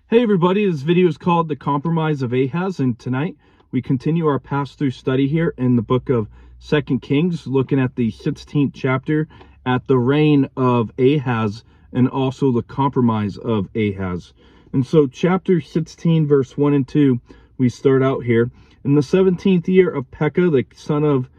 Hey everybody, this video is called The Compromise of Ahaz, and tonight we continue our pass-through study here in the book of 2 Kings, looking at the 16th chapter at the reign of Ahaz and also the compromise of Ahaz. And so chapter 16 verse 1 and 2, we start out here. In the 17th year of Pekah, the son of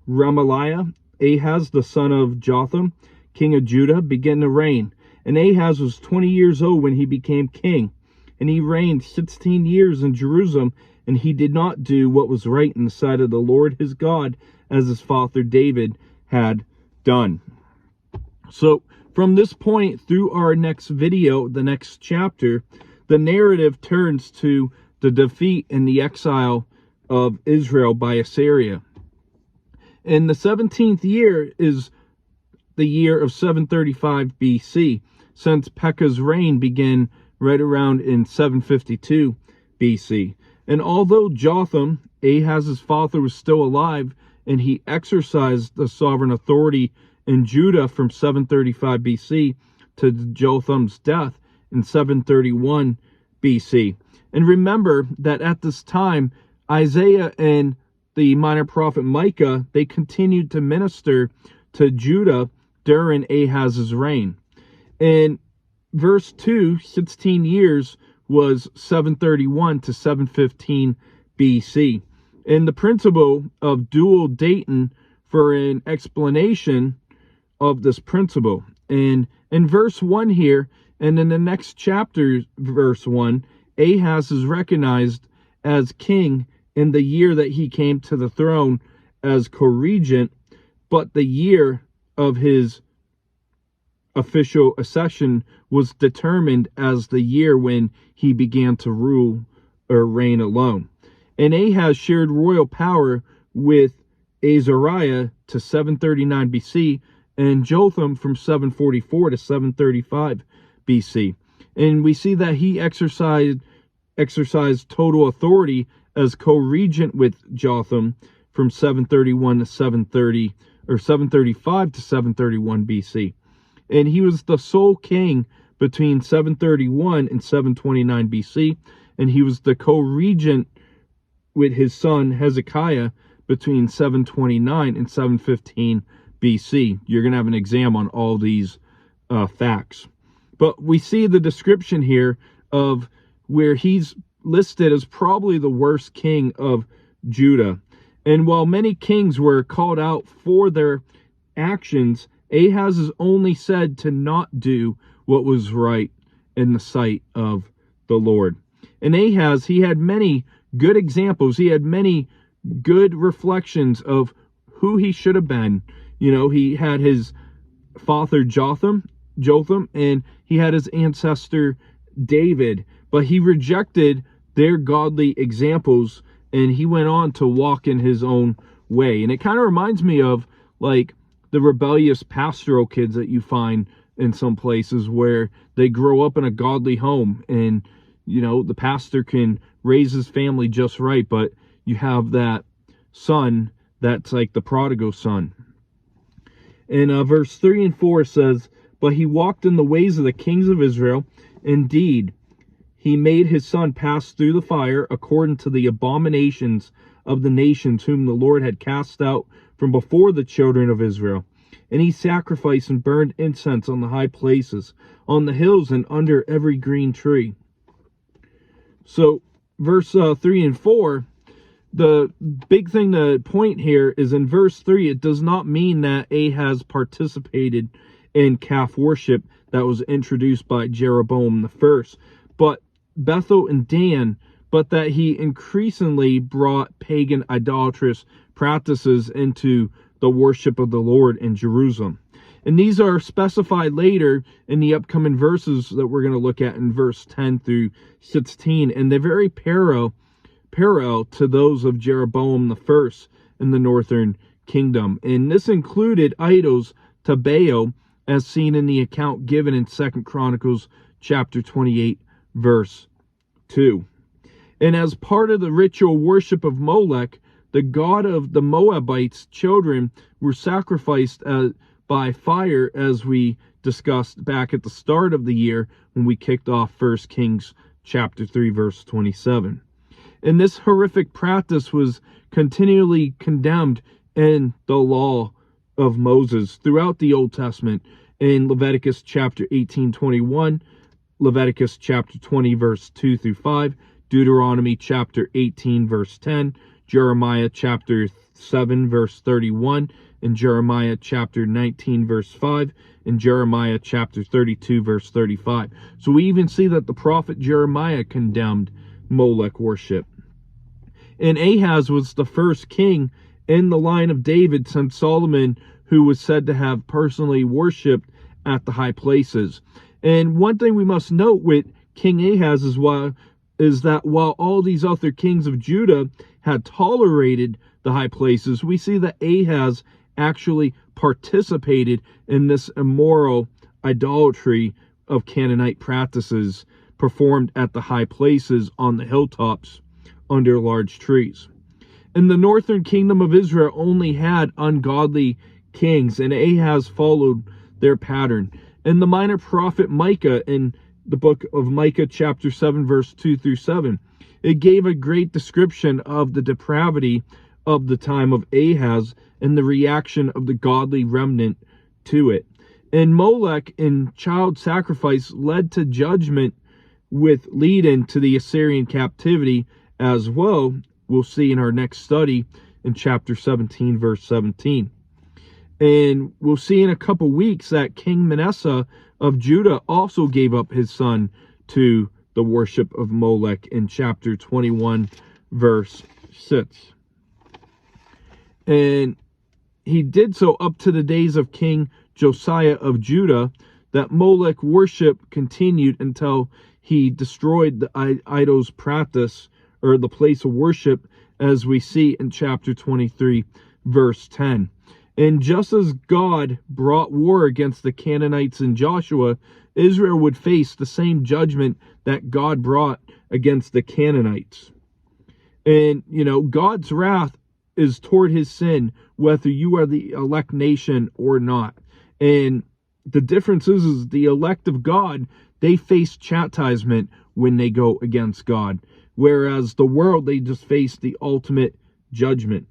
Remaliah, Ahaz, the son of Jotham, king of Judah, began to reign. And Ahaz was 20 years old when he became king. And he reigned 16 years in Jerusalem, and he did not do what was right in the sight of the Lord his God, as his father David had done. So from this point through our next video, the next chapter, the narrative turns to the defeat and the exile of Israel by Assyria. And the 17th year is the year of 735 BC, since Pekah's reign began right around in 752 BC. And although Jotham, Ahaz's father, was still alive, and he exercised the sovereign authority in Judah from 735 BC to Jotham's death in 731 BC. And remember that at this time, Isaiah and the minor prophet Micah, they continued to minister to Judah during Ahaz's reign. And verse 2, 16 years was 731 to 715 BC. And the principle of dual dating for an explanation of this principle. And in verse 1 here, and in the next chapter, verse 1, Ahaz is recognized as king in the year that he came to the throne as co-regent, but the year of his official accession was determined as the year when he began to rule or reign alone. And Ahaz shared royal power with Azariah to 739 BC and Jotham from 744 to 735 BC. And we see that he exercised total authority as co-regent with Jotham from 731 to 730 or 735 to 731 BC. And he was the sole king between 731 and 729 BC. And he was the co-regent with his son Hezekiah between 729 and 715 BC. You're going to have an exam on all these facts. But we see the description here of where he's listed as probably the worst king of Judah. And while many kings were called out for their actions, Ahaz is only said to not do what was right in the sight of the Lord. And Ahaz, he had many good examples. He had many good reflections of who he should have been. You know, he had his father Jotham, and he had his ancestor David. But he rejected their godly examples, and he went on to walk in his own way. And it kind of reminds me of, like, the rebellious pastoral kids that you find in some places where they grow up in a godly home, and you know the pastor can raise his family just right, but you have that son that's like the prodigal son. And verse 3 and 4 says, "But he walked in the ways of the kings of Israel. Indeed, he made his son pass through the fire according to the abominations of the nations whom the Lord had cast out from before the children of Israel. And he sacrificed and burned incense on the high places, on the hills, and under every green tree." So verse 3 and 4, the big thing to point here is in verse 3, it does not mean that Ahaz participated in calf worship that was introduced by Jeroboam I, but Bethel and Dan, but that he increasingly brought pagan idolatrous practices into the worship of the Lord in Jerusalem. And these are specified later in the upcoming verses that we're going to look at in verse 10 through 16. And they're very parallel to those of Jeroboam I in the northern kingdom. And this included idols to Baal, as seen in the account given in 2 Chronicles chapter 28, verse 2. And as part of the ritual worship of Molech, the god of the Moabites' children were sacrificed by fire, as we discussed back at the start of the year when we kicked off 1 Kings chapter 3, verse 27. And this horrific practice was continually condemned in the law of Moses throughout the Old Testament in Leviticus chapter 18:21, Leviticus chapter 20, verse 2 through 5, Deuteronomy chapter 18, verse 10, Jeremiah chapter 7, verse 31, and Jeremiah chapter 19, verse 5, and Jeremiah chapter 32, verse 35. So we even see that the prophet Jeremiah condemned Molech worship. And Ahaz was the first king in the line of David since Solomon, who was said to have personally worshipped at the high places. And one thing we must note with King Ahaz is that while all these other kings of Judah had tolerated the high places, we see that Ahaz actually participated in this immoral idolatry of Canaanite practices performed at the high places on the hilltops under large trees. And the northern kingdom of Israel only had ungodly kings, and Ahaz followed their pattern. And the minor prophet Micah, in the book of Micah chapter 7, verse 2 through 7, it gave a great description of the depravity of the time of Ahaz and the reaction of the godly remnant to it. And Molech and child sacrifice led to judgment with lead-in to the Assyrian captivity as well. We'll see in our next study in chapter 17, verse 17. And we'll see in a couple weeks that King Manasseh of Judah also gave up his son to the worship of Molech in chapter 21, verse 6. And he did so up to the days of King Josiah of Judah. That Molech worship continued until he destroyed the idol's practice, or the place of worship, as we see in chapter 23, verse 10. And just as God brought war against the Canaanites in Joshua, Israel would face the same judgment that God brought against the Canaanites. And, God's wrath is toward his sin, whether you are the elect nation or not. And the difference is the elect of God, they face chastisement when they go against God. Whereas the world, they just face the ultimate judgment.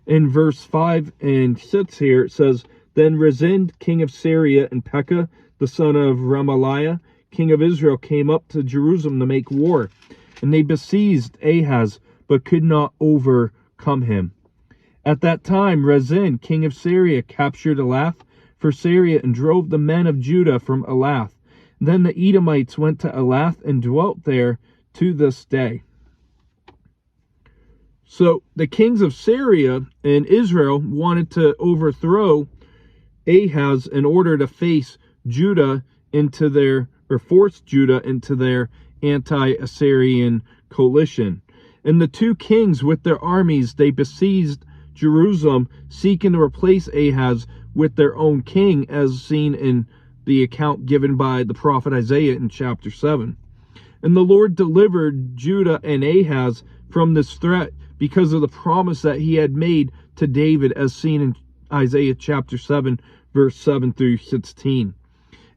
In verse 5 and 6 here, it says, Then Rezin, king of Syria, and Pekah, the son of Remaliah, king of Israel, came up to Jerusalem to make war. And they besieged Ahaz, but could not overcome him. At that time, Rezin, king of Syria, captured Elath for Syria and drove the men of Judah from Elath. Then the Edomites went to Elath and dwelt there to this day. So the kings of Syria and Israel wanted to overthrow Ahaz in order to face Judah force Judah into their anti-Assyrian coalition. And the two kings with their armies, they besieged Jerusalem, seeking to replace Ahaz with their own king, as seen in the account given by the prophet Isaiah in chapter 7. And the Lord delivered Judah and Ahaz from this threat because of the promise that he had made to David, as seen in Isaiah chapter 7, verse 7 through 16.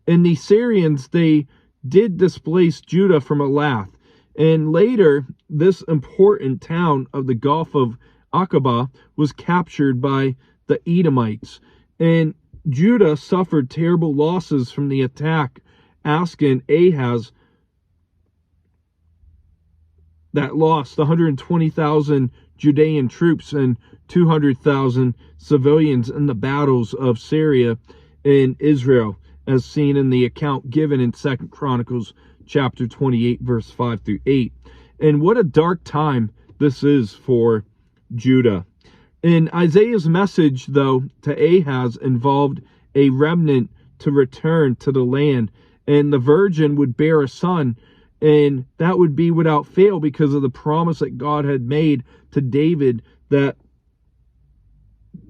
And the Syrians, they did displace Judah from Elath. And later, this important town of the Gulf of Aqaba was captured by the Edomites. And Judah suffered terrible losses from the attack, asking Ahaz, that lost 120,000 Judean troops and 200,000 civilians in the battles of Syria and Israel, as seen in the account given in 2 Chronicles chapter 28, verse 5 through 8. And what a dark time this is for Judah. In Isaiah's message, though, to Ahaz involved a remnant to return to the land, and the virgin would bear a son, and that would be without fail because of the promise that God had made to David that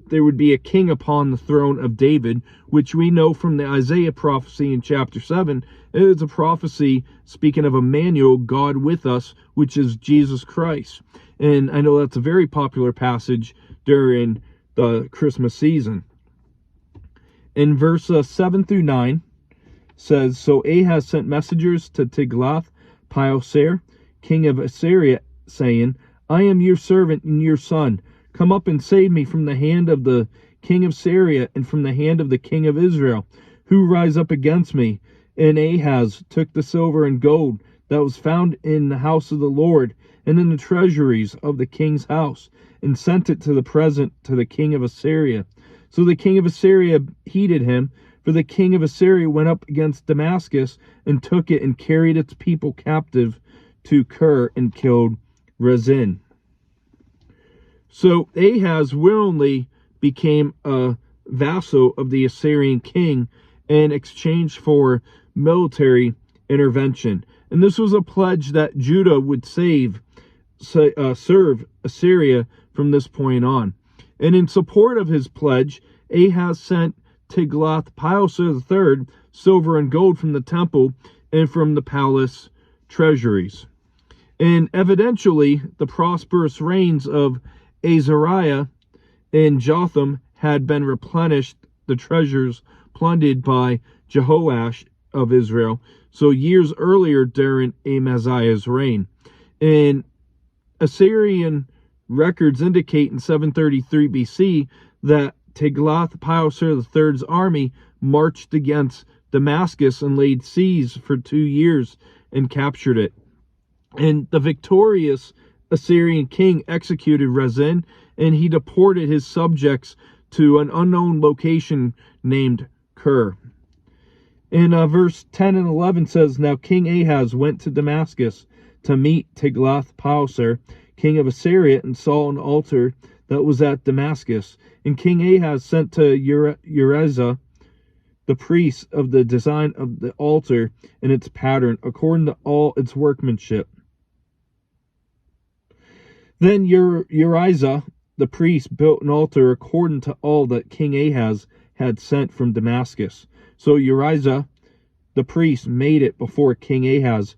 there would be a king upon the throne of David, which we know from the Isaiah prophecy in chapter 7. It is a prophecy speaking of Emmanuel, God with us, which is Jesus Christ. And I know that's a very popular passage during the Christmas season. In verse 7 through 9 says, So Ahaz sent messengers to Tiglath Tiglath-Pileser, king of Assyria, saying, I am your servant and your son. Come up and save me from the hand of the king of Syria and from the hand of the king of Israel, who rise up against me. And Ahaz took the silver and gold that was found in the house of the Lord and in the treasuries of the king's house, and sent it to the present to the king of Assyria. So the king of Assyria heeded him, for the king of Assyria went up against Damascus and took it and carried its people captive to Kir and killed Rezin. So Ahaz willingly became a vassal of the Assyrian king in exchange for military intervention. And this was a pledge that Judah would serve Assyria from this point on. And in support of his pledge, Ahaz sent Tiglath-Pileser III silver and gold from the temple and from the palace treasuries. And evidently, the prosperous reigns of Azariah and Jotham had been replenished, the treasures plundered by Jehoash of Israel, so years earlier during Amaziah's reign. And Assyrian records indicate in 733 BC that Tiglath-Pileser III's army marched against Damascus and laid siege for 2 years and captured it. And the victorious Assyrian king executed Rezin, and he deported his subjects to an unknown location named Kir. And verse 10 and 11 says, Now King Ahaz went to Damascus to meet Tiglath-Pileser, king of Assyria, and saw an altar that was at Damascus. And King Ahaz sent to Uriah, the priest, of the design of the altar and its pattern, according to all its workmanship. Then Uriah, the priest, built an altar according to all that King Ahaz had sent from Damascus. So Uriah, the priest, made it before King Ahaz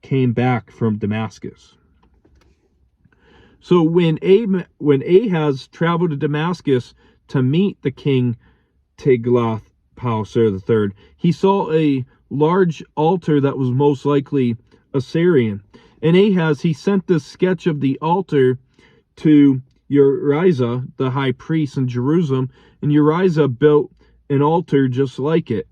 came back from Damascus. So when Ahaz traveled to Damascus to meet the king Tiglath-Pileser III, he saw a large altar that was most likely Assyrian. And Ahaz, he sent this sketch of the altar to Uriah, the high priest in Jerusalem, and Uriah built an altar just like it.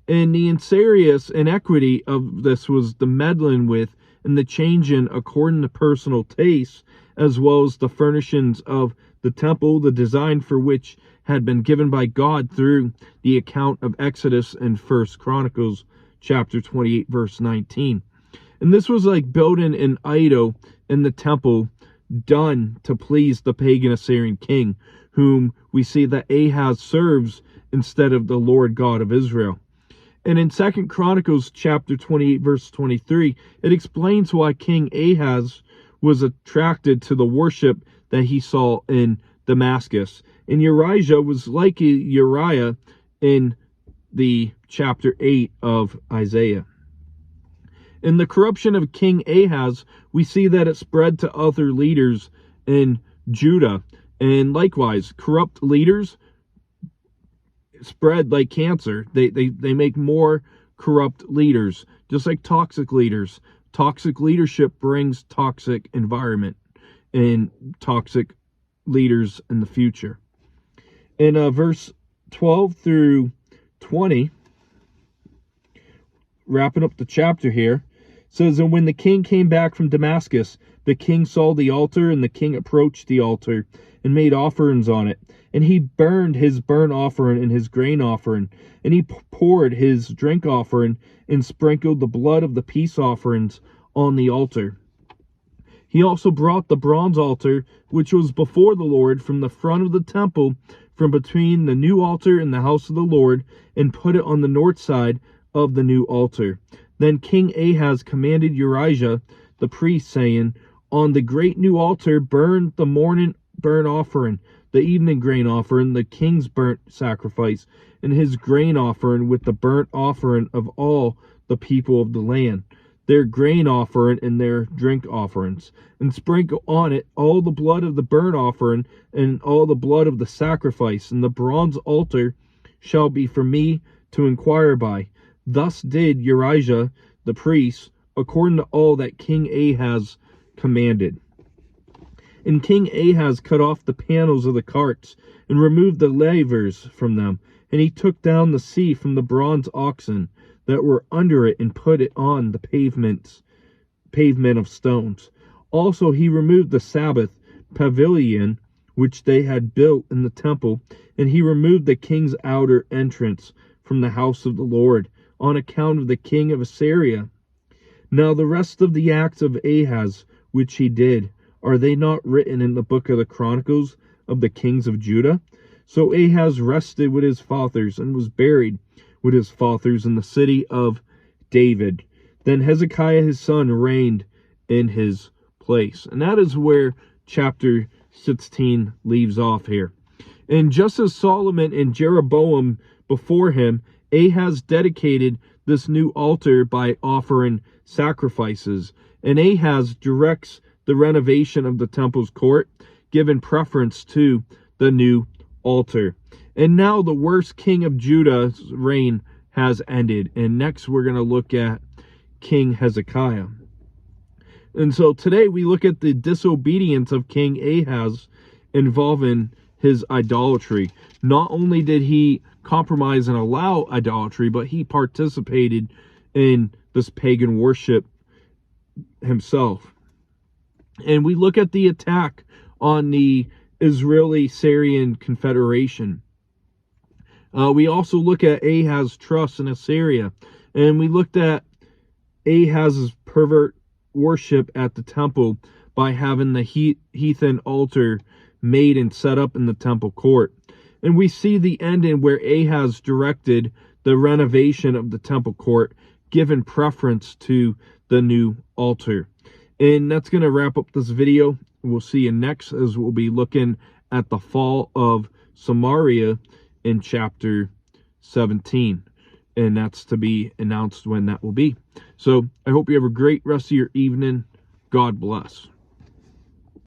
And the serious inequity of this was the meddling with and the changing according to personal tastes, as well as the furnishings of the temple, the design for which had been given by God through the account of Exodus and 1 Chronicles chapter 28 verse 19. And this was like building an idol in the temple done to please the pagan Assyrian king, whom we see that Ahaz serves instead of the Lord God of Israel. And in 2 Chronicles chapter 28 verse 23, it explains why King Ahaz was attracted to the worship that he saw in Damascus. And Uriah was like Uriah in the chapter 8 of Isaiah. In the corruption of King Ahaz, we see that it spread to other leaders in Judah. And likewise, corrupt leaders spread like cancer. They make more corrupt leaders, just like toxic leaders. Toxic leadership brings toxic environment and toxic leaders in the future. In verse 12 through 20, wrapping up the chapter here, says, And when the king came back from Damascus, the king saw the altar, and the king approached the altar and made offerings on it. And he burned his burnt offering and his grain offering, and he poured his drink offering and sprinkled the blood of the peace offerings on the altar. He also brought the bronze altar, which was before the Lord, from the front of the temple, from between the new altar and the house of the Lord, and put it on the north side of the new altar. Then King Ahaz commanded Uriah the priest, saying, On the great new altar burn the morning burnt offering, the evening grain offering, the king's burnt sacrifice, and his grain offering with the burnt offering of all the people of the land, their grain offering and their drink offerings, and sprinkle on it all the blood of the burnt offering and all the blood of the sacrifice, and the bronze altar shall be for me to inquire by. Thus did Uriah the priest according to all that King Ahaz commanded. And King Ahaz cut off the panels of the carts and removed the lavers from them. And he took down the sea from the bronze oxen that were under it and put it on the pavement of stones. Also he removed the Sabbath pavilion which they had built in the temple, and he removed the king's outer entrance from the house of the Lord on account of the king of Assyria. Now the rest of the acts of Ahaz which he did, are they not written in the book of the Chronicles of the kings of Judah? So Ahaz rested with his fathers and was buried with his fathers in the city of David. Then Hezekiah his son reigned in his place. And that is where chapter 16 leaves off here. And just as Solomon and Jeroboam before him, Ahaz dedicated this new altar by offering sacrifices. And Ahaz directs the renovation of the temple's court, giving preference to the new altar. And now the worst king of Judah's reign has ended. And next we're going to look at King Hezekiah. And so today we look at the disobedience of King Ahaz involving his idolatry. Not only did he compromise and allow idolatry, but he participated in this pagan worship himself. And we look at the attack on the Israeli-Syrian Confederation. We also look at Ahaz's trust in Assyria. And we looked at Ahaz's pervert worship at the temple by having the heathen altar made and set up in the temple court. And we see the ending where Ahaz directed the renovation of the temple court, given preference to the new altar. And that's going to wrap up this video. We'll see you next, as we'll be looking at the fall of Samaria in chapter 17. And that's to be announced when that will be. So I hope you have a great rest of your evening. God bless.